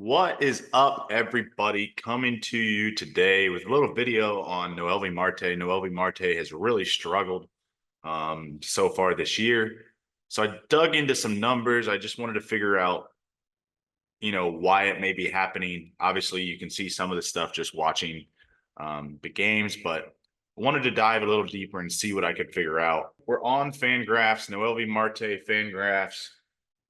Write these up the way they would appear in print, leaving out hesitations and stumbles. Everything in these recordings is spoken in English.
What is up, everybody? Coming to you today with a little video on Noelvi Marte. Noelvi Marte has really struggled so far this year. So I dug into some numbers. I just wanted to figure out, why it may be happening. Obviously, you can see some of the stuff just watching the games, but I wanted to dive a little deeper and see what I could figure out. We're on Fangraphs, Noelvi Marte Fangraphs.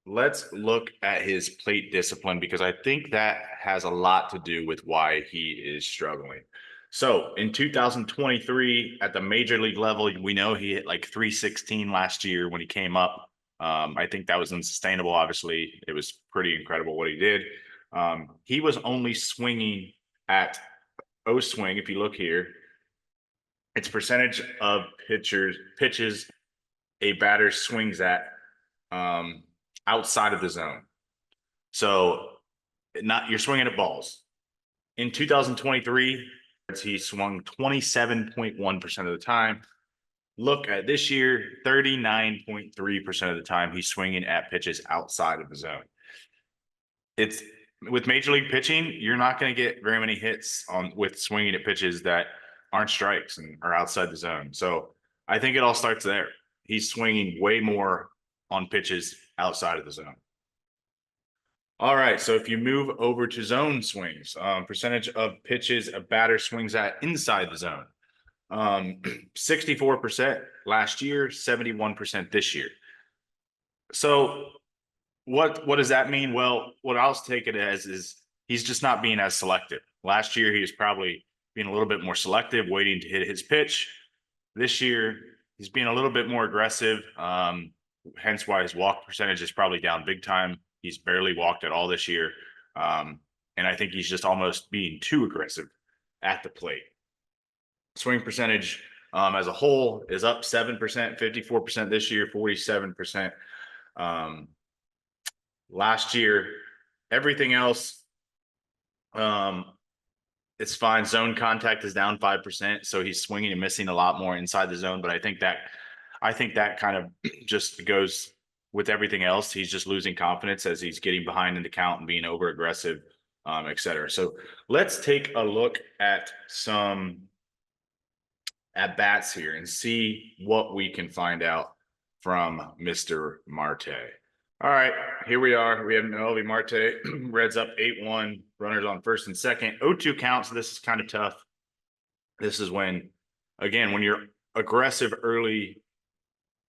Let's look at his plate discipline because I think that has a lot to do with why he is struggling. So in 2023 at the major league level, we know he hit like 316 last year when he came up. I think that was unsustainable. Obviously, it was pretty incredible what he did. He was only swinging at O-swing. If you look here, it's percentage of pitches a batter swings at outside of the zone. So you're swinging at balls. In 2023, he swung 27.1% of the time. Look at this year, 39.3% of the time he's swinging at pitches outside of the zone. It's with major league pitching, you're not going to get very many hits with swinging at pitches that aren't strikes and are outside the zone. So I think it all starts there. He's swinging way more on pitches outside of the zone. All right, so if you move over to zone swings, percentage of pitches a batter swings at inside the zone, 64% last year, 71% this year. So what does that mean? Well, what I'll take it as is he's just not being as selective. Last year, he was probably being a little bit more selective, waiting to hit his pitch. This year, he's being a little bit more aggressive. Hence why his walk percentage is probably down big time. He's barely walked at all this year. And I think he's just almost being too aggressive at the plate. Swing percentage as a whole is up 7%, 54% this year, 47% last year. Everything else, it's fine. Zone contact is down 5%. So he's swinging and missing a lot more inside the zone. But I think that kind of just goes with everything else. He's just losing confidence as he's getting behind in the count and being over aggressive, et cetera. So let's take a look at some at bats here and see what we can find out from Mr. Marte. All right, here we are. We have Noelvi Marte, Reds up 8-1, runners on first and second, 0-2 counts. This is kind of tough. This is when you're aggressive early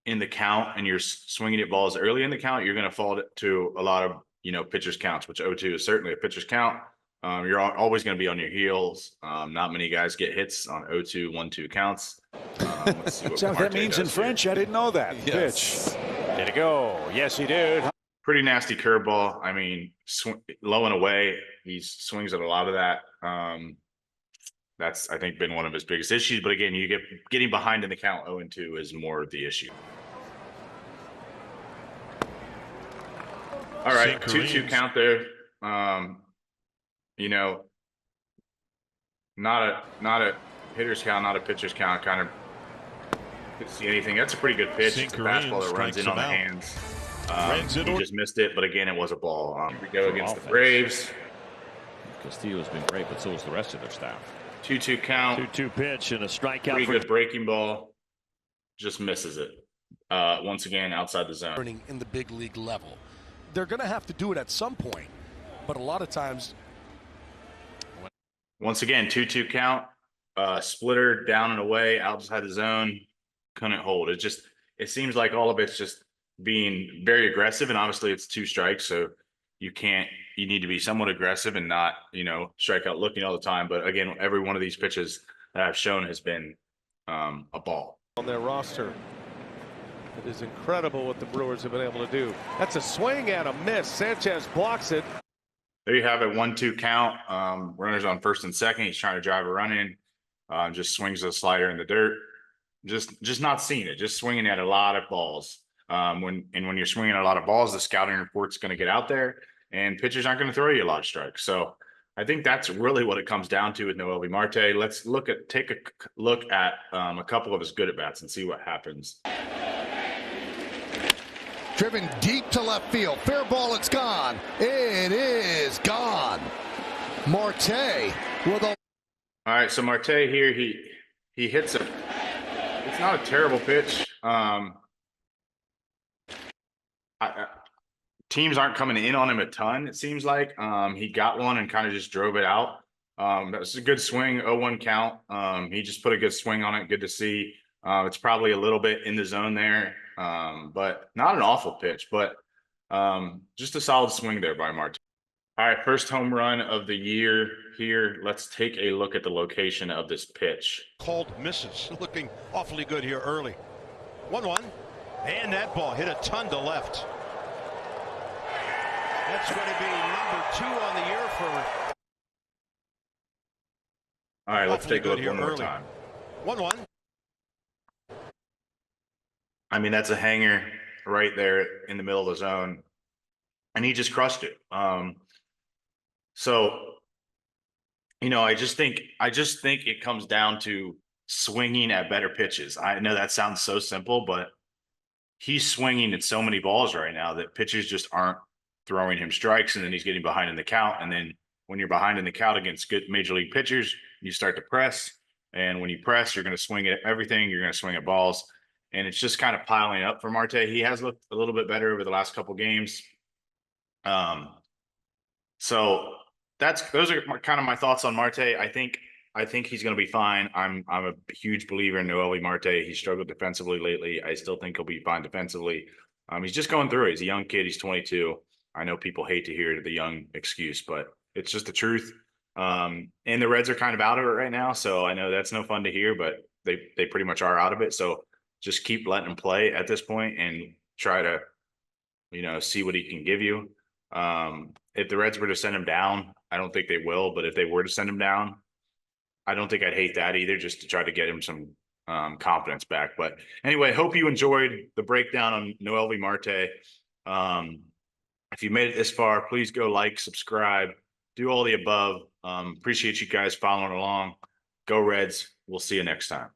in the count and you're swinging at balls early in the count, you're going to fall to a lot of, pitcher's counts, which 0-2 is certainly a pitcher's count. You're always going to be on your heels. Not many guys get hits on 0-2, 1-2 counts. Let's see what that means in French. Here. I didn't know that. Yes. Pitch. Did it go? Yes, he did. Pretty nasty curveball. I mean, low and away. He swings at a lot of that. That's, I think, been one of his biggest issues. But again, getting behind in the count 0-2 is more the issue. All right, 2-2 count there. Not a hitter's count, not a pitcher's count. Kind of couldn't see anything. That's a pretty good pitch. It's a fastball that runs in on the hands. He just missed it, but again, it was a ball. Here we go against the Braves. Castillo's been great, but so is the rest of their staff. 2-2 count. 2-2 pitch and a strikeout. Pretty good breaking ball. Just misses it. Once again, outside the zone. In the big league level. They're going to have to do it at some point, but a lot of times. Once again, 2-2 count. Splitter down and away, outside the zone. Couldn't hold. It seems like all of it's just being very aggressive, and obviously it's 2 strikes, so you need to be somewhat aggressive and not, strike out looking all the time. But again, every one of these pitches that I've shown has been a ball. On their roster. It is incredible what the Brewers have been able to do. That's a swing and a miss. Sanchez blocks it. There you have it, 1-2 count. Runners on first and second. He's trying to drive a run in. Just swings a slider in the dirt. Just not seeing it. Just swinging at a lot of balls. When you're swinging at a lot of balls, the scouting report's going to get out there, and pitchers aren't going to throw you a lot of strikes. So I think that's really what it comes down to with Noelvi Marte. Let's take a look at a couple of his good at bats and see what happens. Driven deep to left field. Fair ball, it's gone. It is gone. Marte with a All right, so Marte here, he hits a. It's not a terrible pitch. Teams aren't coming in on him a ton. It seems like he got one and kind of just drove it out. That was a good swing, 0-1 count. He just put a good swing on it. Good to see. It's probably a little bit in the zone there, but not an awful pitch. But just a solid swing there by Marte. All right, first home run of the year here. Let's take a look at the location of this pitch. Cold misses, looking awfully good here early. 1-1, and that ball hit a ton to left. That's going to be number 2 on the year for. All right, let's take a look one more early. time. 1-1. I mean, that's a hanger right there in the middle of the zone, and he just crushed it. So, you know, I just think it comes down to swinging at better pitches. I know that sounds so simple, but he's swinging at so many balls right now that pitchers just aren't throwing him strikes, and then he's getting behind in the count. And then when you're behind in the count against good major league pitchers, you start to press. And when you press, you're going to swing at everything. You're going to swing at balls. And it's just kind of piling up for Marte. He has looked a little bit better over the last couple games. So those are kind of my thoughts on Marte. I think he's going to be fine. I'm a huge believer in Noelvi Marte. He struggled defensively lately. I still think he'll be fine defensively. He's just going through it. He's a young kid. He's 22. I know people hate to hear the young excuse, but it's just the truth. And the Reds are kind of out of it right now. So I know that's no fun to hear, but they pretty much are out of it. So just keep letting him play at this point and try to, you know, see what he can give you. If the Reds were to send him down, I don't think they will, but if they were to send him down, I don't think I'd hate that either, just to try to get him some confidence back. But anyway, hope you enjoyed the breakdown on Noelvi Marte. If you made it this far, please go like, subscribe, do all the above. Appreciate you guys following along. Go Reds. We'll see you next time.